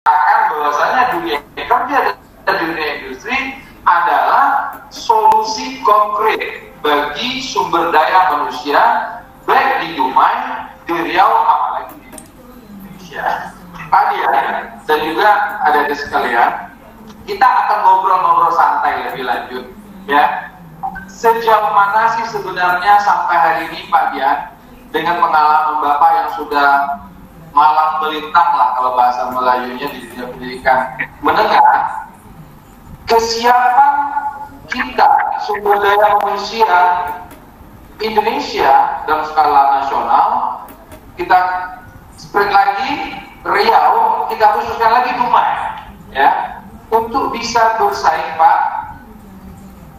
bahwasanya dunia kerja dan dunia industri adalah solusi konkret bagi sumber daya manusia baik di Dumai, di Riau, apalagi di Indonesia. Pak Dian dan juga adik-adik sekalian, kita akan ngobrol-ngobrol santai lebih lanjut, ya. Sejauh mana sih sebenarnya sampai hari ini Pak Dian dengan pengalaman Bapak yang sudah malang melintang lah kalau bahasa Melayunya di dunia pendidikan menengah, kesiapan kita sumber daya manusia Indonesia dalam skala nasional, kita spread lagi Riau, kita khususkan lagi Dumai, ya, untuk bisa bersaing Pak,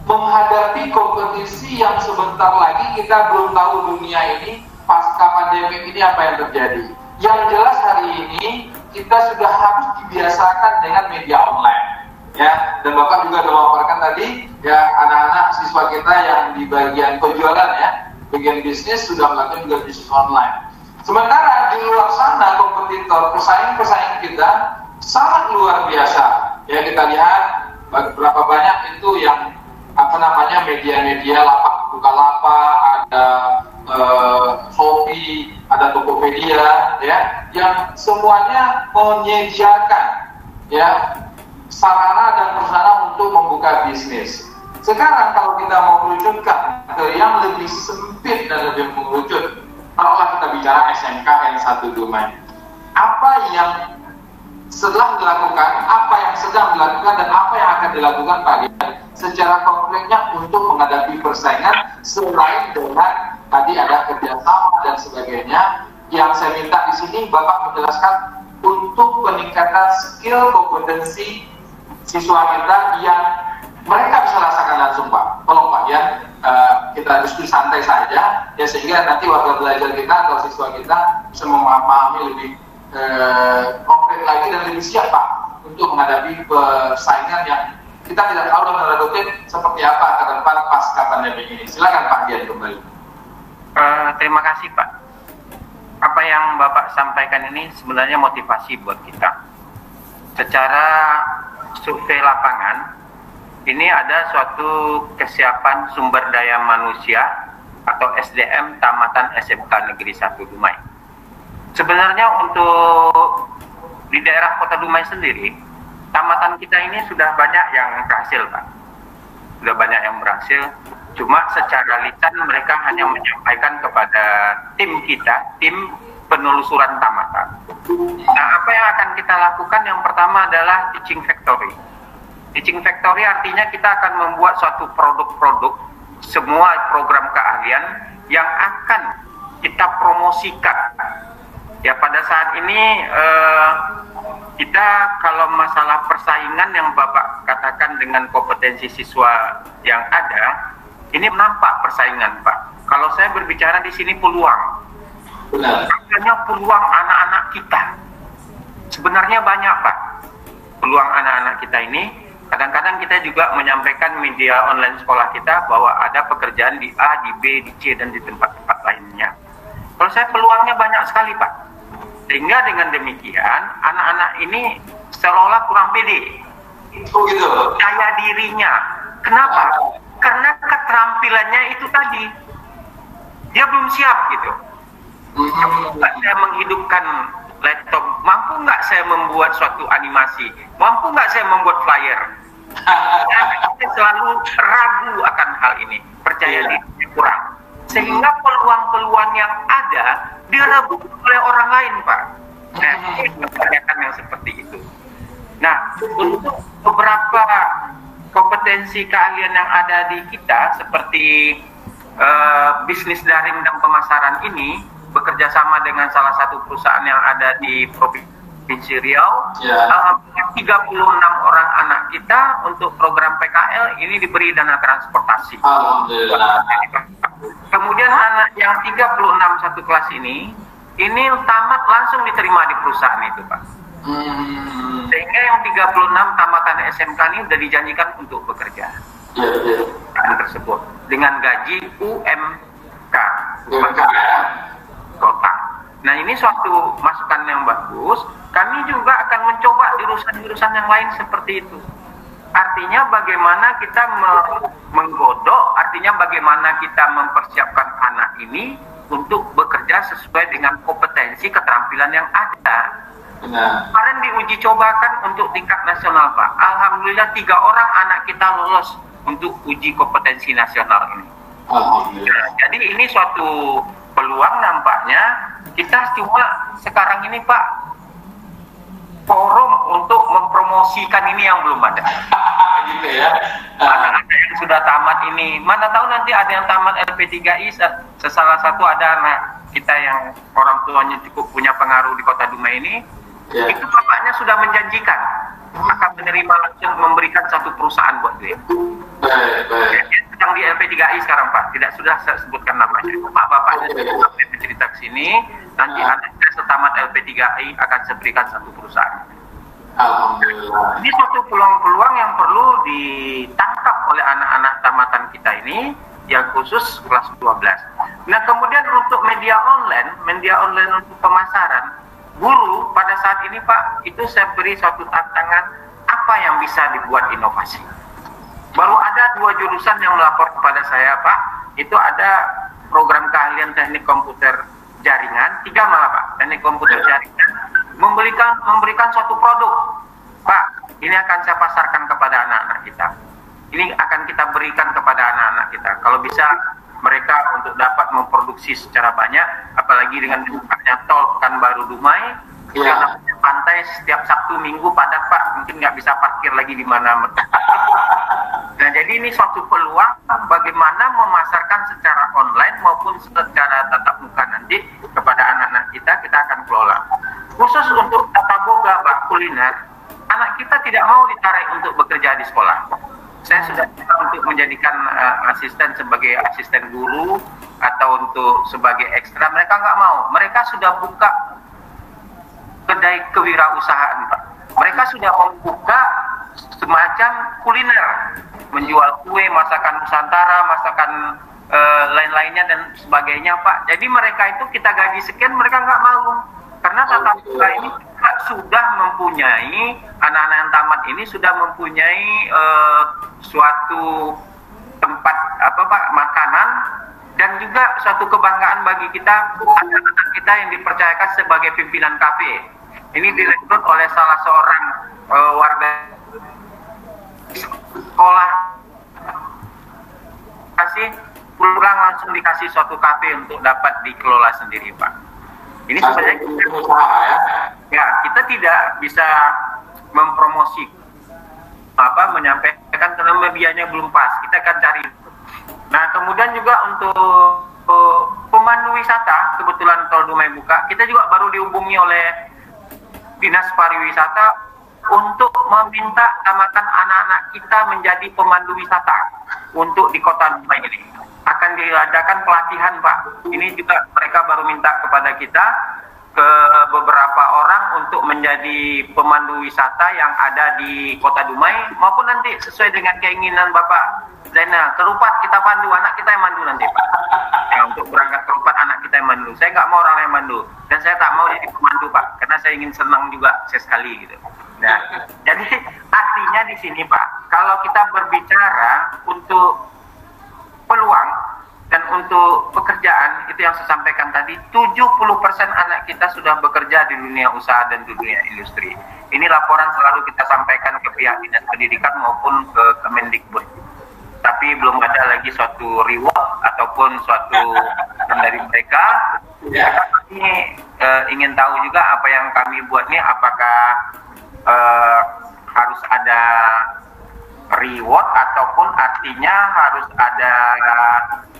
menghadapi kompetisi yang sebentar lagi kita belum tahu dunia ini pasca pandemi ini apa yang terjadi. Yang jelas hari ini kita sudah harus dibiasakan dengan media online, ya. Dan Bapak juga sudah memaparkan tadi, ya, anak-anak siswa kita yang di bagian penjualan, ya, bagian bisnis sudah melakukan juga bisnis online. Sementara di luar sana kompetitor, pesaing-pesaing kita sangat luar biasa. Ya, kita lihat berapa banyak itu yang media-media lapak Bukalapak, ada Shopee, ada Tokopedia, ya, yang semuanya menyediakan, ya, sarana dan prasarana untuk membuka bisnis. Sekarang kalau kita mau merucutkan ke yang lebih sempit dan lebih mengerucut, taruhlah kita bicara SMK N1 Dumai. Apa yang setelah dilakukan, apa yang sedang dilakukan, dan apa yang akan dilakukan Pak Dian secara konkretnya untuk menghadapi persaingan selain dengan tadi ada kerjasama dan sebagainya. Yang saya minta di sini Bapak menjelaskan untuk peningkatan skill kompetensi siswa kita yang mereka bisa rasakan langsung Pak. Tolong Pak Dian, kita diskusi santai saja, ya, sehingga nanti warga belajar kita atau siswa kita bisa memahami lebih konkret lagi dan lebih siap Pak untuk menghadapi persaingan yang kita tidak tahu dalam tanda kutip seperti apa ke depan pasca pandemi ini. Silakan Pak Dian kembali. Terima kasih Pak. Apa yang Bapak sampaikan ini sebenarnya motivasi buat kita. Secara survei lapangan, ini ada suatu kesiapan sumber daya manusia atau SDM tamatan SMK Negeri 1 Dumai. Sebenarnya untuk di daerah Kota Dumai sendiri, tamatan kita ini sudah banyak yang berhasil Pak. Sudah banyak yang berhasil, cuma secara lisan mereka hanya menyampaikan kepada tim kita, tim penelusuran tamatan. Nah, apa yang akan kita lakukan? Yang pertama adalah teaching factory. Teaching factory artinya kita akan membuat suatu produk-produk, semua program keahlian yang akan kita promosikan. Ya, pada saat ini kita kalau masalah persaingan yang Bapak katakan dengan kompetensi siswa yang ada, ini nampak persaingan Pak. Kalau saya berbicara di sini peluang, sebenarnya peluang anak-anak kita sebenarnya banyak Pak. Peluang anak-anak kita ini, kadang-kadang kita juga menyampaikan media online sekolah kita bahwa ada pekerjaan di A, di B, di C, dan di tempat-tempat lainnya. Kalau saya peluangnya banyak sekali Pak. Sehingga dengan demikian anak-anak ini seolah-olah kurang pede. Oh gitu. Percaya dirinya. Kenapa? Karena keterampilannya itu tadi. Dia belum siap gitu. Mampu nggak saya menghidupkan laptop? Mampu nggak saya membuat suatu animasi? Mampu nggak saya membuat flyer? Saya selalu ragu akan hal ini. Percaya diri kurang. Sehingga peluang-peluang yang ada direbut oleh orang lain Pak. Nah, kebanyakan yang seperti itu. Nah, untuk beberapa kompetensi keahlian yang ada di kita seperti bisnis daring dan pemasaran ini, bekerja sama dengan salah satu perusahaan yang ada di Provinsi Riau, 36 orang anak kita untuk program PKL ini diberi dana transportasi. Alhamdulillah. Kemudian anak yang 36 satu kelas ini tamat langsung diterima di perusahaan itu Pak. Sehingga yang 36 tamatan SMK ini sudah dijanjikan untuk bekerja. Tersebut dengan gaji UMK. Total. Nah, ini suatu masukan yang bagus. Kami juga akan mencoba jurusan-jurusan yang lain seperti itu. Artinya bagaimana kita menggodok, artinya bagaimana kita mempersiapkan anak ini untuk bekerja sesuai dengan kompetensi keterampilan yang ada. Kemarin diuji cobakan untuk tingkat nasional, Pak. Alhamdulillah 3 orang anak kita lolos untuk uji kompetensi nasional ini. Jadi ini suatu peluang nampaknya. Kita cuma sekarang ini, Pak, forum untuk mempromosikan ini yang belum ada. Gitu ya. Anak-anak yang sudah tamat ini, mana tahu nanti ada yang tamat LP3I, salah satu ada anak kita yang orang tuanya cukup punya pengaruh di Kota Dumai ini, itu bapaknya sudah menjanjikan akan menerima langsung memberikan satu perusahaan buat dia. Dia sedang di LP3I sekarang, Pak, tidak sudah saya sebutkan namanya. Bapaknya sudah bercerita ke sini, nanti anaknya setamat LP3I akan saya berikan satu perusahaan. Alhamdulillah. Ini suatu peluang-peluang yang perlu ditangkap oleh anak-anak tamatan kita ini yang khusus kelas 12. Nah, kemudian untuk media online untuk pemasaran, guru pada saat ini, Pak, itu saya beri suatu tantangan apa yang bisa dibuat inovasi. Baru ada 2 jurusan yang melapor kepada saya, Pak, itu ada program keahlian teknik komputer jaringan, 3 malah, Pak, teknik komputer jaringan, memberikan suatu produk. Pak, ini akan saya pasarkan kepada anak-anak kita. Ini akan kita berikan kepada anak-anak kita. Kalau bisa mereka untuk dapat memproduksi secara banyak, apalagi dengan bukanya tol Pekanbaru Dumai, pantai setiap Sabtu Minggu padat, Pak, mungkin nggak bisa parkir lagi di mana. Nah, jadi ini suatu peluang bagaimana memasarkan secara online maupun secara tatap muka nanti kepada anak-anak kita akan kelola. Khusus untuk tata boga, Pak, kuliner, anak kita tidak mau ditarik untuk bekerja di sekolah. Saya sudah coba untuk menjadikan asisten sebagai asisten guru atau untuk sebagai ekstra, mereka nggak mau. Mereka sudah buka kedai kewirausahaan, Pak. Mereka sudah membuka semacam kuliner, menjual kue, masakan Nusantara, masakan lain-lainnya dan sebagainya, Pak. Jadi mereka itu kita gaji sekian, mereka nggak mau. Karena tatap muka ini sudah mempunyai, anak-anak yang tamat ini sudah mempunyai suatu tempat makanan dan juga suatu kebanggaan bagi kita, anak-anak kita yang dipercayakan sebagai pimpinan kafe. Ini direkrut oleh salah seorang warga sekolah, pulang langsung dikasih suatu kafe untuk dapat dikelola sendiri, Pak. Ini sebenarnya kita tidak bisa mempromosi menyampaikan karena medianya belum pas. Kita akan cari. Nah, kemudian juga untuk pemandu wisata, kebetulan Tol Dumai buka, kita juga baru dihubungi oleh Dinas Pariwisata untuk meminta tamatan anak-anak kita menjadi pemandu wisata untuk di Kota Dumai ini. Akan diadakan pelatihan, Pak. Ini juga mereka baru minta kepada kita ke beberapa orang untuk menjadi pemandu wisata yang ada di Kota Dumai, maupun nanti sesuai dengan keinginan Bapak Zainal, ke Rupat kita pandu, anak kita yang mandu nanti, Pak. Ya, untuk berangkat ke Rupat anak kita yang mandu. Saya nggak mau orang yang mandu, dan saya tak mau jadi pemandu, Pak, karena saya ingin senang juga sesekali gitu. Nah, jadi artinya di sini, Pak, kalau kita berbicara untuk peluang dan untuk pekerjaan, itu yang saya sampaikan tadi, 70% anak kita sudah bekerja di dunia usaha dan di dunia industri. Ini laporan selalu kita sampaikan ke pihak Dinas Pendidikan maupun ke Kemendikbud. Tapi belum ada lagi suatu reward ataupun suatu dari mereka. Kami ingin tahu juga apa yang kami buat ini, apakah harus ada reward ataupun artinya harus ada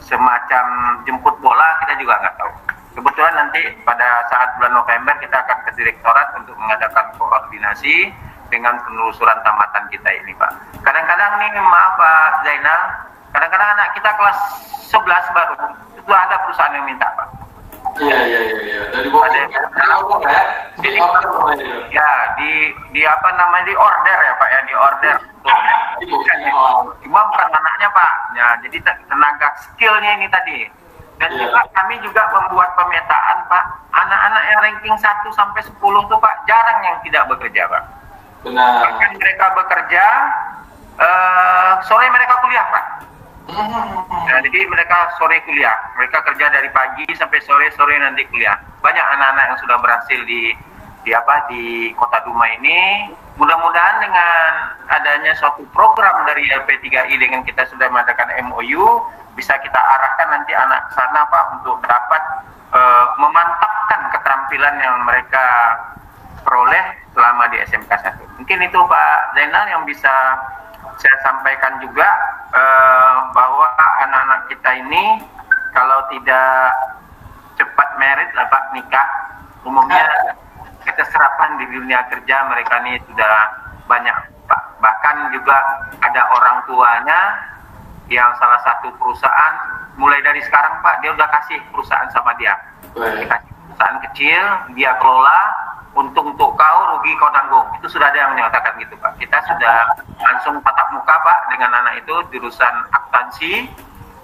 semacam jemput bola, kita juga nggak tahu. Kebetulan nanti pada saat bulan November kita akan ke Direktorat untuk mengadakan koordinasi dengan penelusuran tamatan kita ini, Pak. Kadang-kadang nih, maaf Pak Zainal, kadang-kadang anak kita kelas 11 baru, itu ada perusahaan yang minta, Pak. Iya. Dari bawah ya. Di apa namanya, di order ya, Pak ya, di order. Cuma bukan anaknya, Pak. Ya, jadi tenaga skillnya ini tadi. Dan juga kami juga membuat pemetaan, Pak. Anak-anak yang ranking 1 sampai 10 tuh, Pak, jarang yang tidak bekerja, Pak. Benar. Bahkan mereka bekerja, sore mereka kuliah, Pak. Nah, jadi mereka sore kuliah, mereka kerja dari pagi sampai sore nanti kuliah. Banyak anak-anak yang sudah berhasil di Kota Duma ini. Mudah-mudahan dengan adanya suatu program dari LP3I dengan kita sudah mengadakan MOU, bisa kita arahkan nanti anak ke sana, Pak, untuk dapat memantapkan keterampilan yang mereka peroleh selama di SMK 1. Mungkin itu Pak Zainal yang bisa saya sampaikan juga, bahwa anak-anak kita ini kalau tidak cepat merit lah Pak, nikah, umumnya keserapan di dunia kerja mereka ini sudah banyak Pak. Bahkan juga ada orang tuanya yang salah satu perusahaan mulai dari sekarang Pak, dia udah kasih perusahaan sama dia. Dikasih perusahaan kecil, dia kelola, untung untuk kau, rugi kau tanggung. Itu sudah ada yang menyatakan gitu Pak. Kita sudah langsung tatap muka Pak dengan anak itu jurusan akuntansi.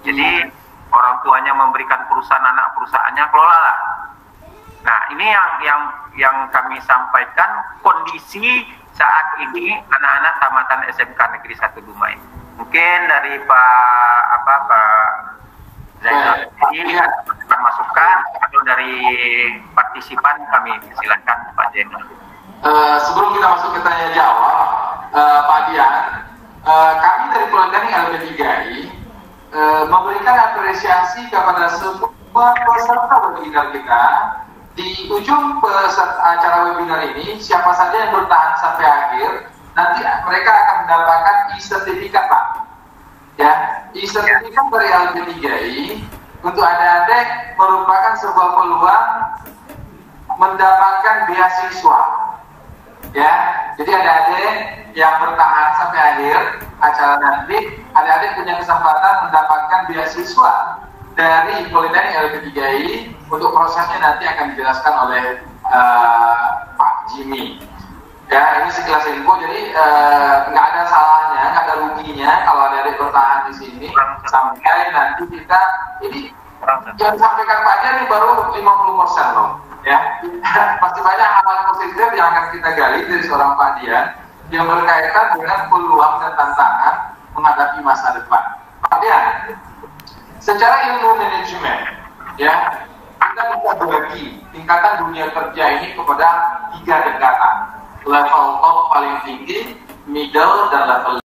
Jadi orang tuanya memberikan perusahaan, anak perusahaannya kelolalah. Nah, ini yang kami sampaikan kondisi saat ini anak-anak tamatan SMK Negeri 1 Dumai. Mungkin dari Pak Zainal ini masukan atau dari partisipan kami silakan Pak Zainal. Sebelum kita masuk ke tanya jawab, Pak Dian, kami dari Politeknik LP3I memberikan apresiasi kepada semua peserta webinar kita. Di ujung acara webinar ini, siapa saja yang bertahan sampai akhir, nanti mereka akan mendapatkan e-sertifikat Pak. Ya, e-sertifikat dari LP3I untuk adik-adik merupakan sebuah peluang mendapatkan beasiswa. Ya, jadi adik-adik yang bertahan sampai akhir acara nanti, adik-adik punya kesempatan mendapatkan beasiswa dari Politeknik LP3I. Untuk prosesnya nanti akan dijelaskan oleh Pak Jimmy. Ya, ini sekilas info. Jadi nggak ada salahnya, nggak ada ruginya kalau adik-adik bertahan di sini sampai nanti kita ini yang disampaikan Pak Jan ini baru 50% loh. Ya, pasti banyak hal positif yang akan kita gali dari seorang Pak Dian yang berkaitan dengan peluang dan tantangan menghadapi masa depan. Pak Dian, secara ilmu manajemen, ya, kita bisa bagi tingkatan dunia kerja ini kepada 3 tingkatan. Level top paling tinggi, middle, dan level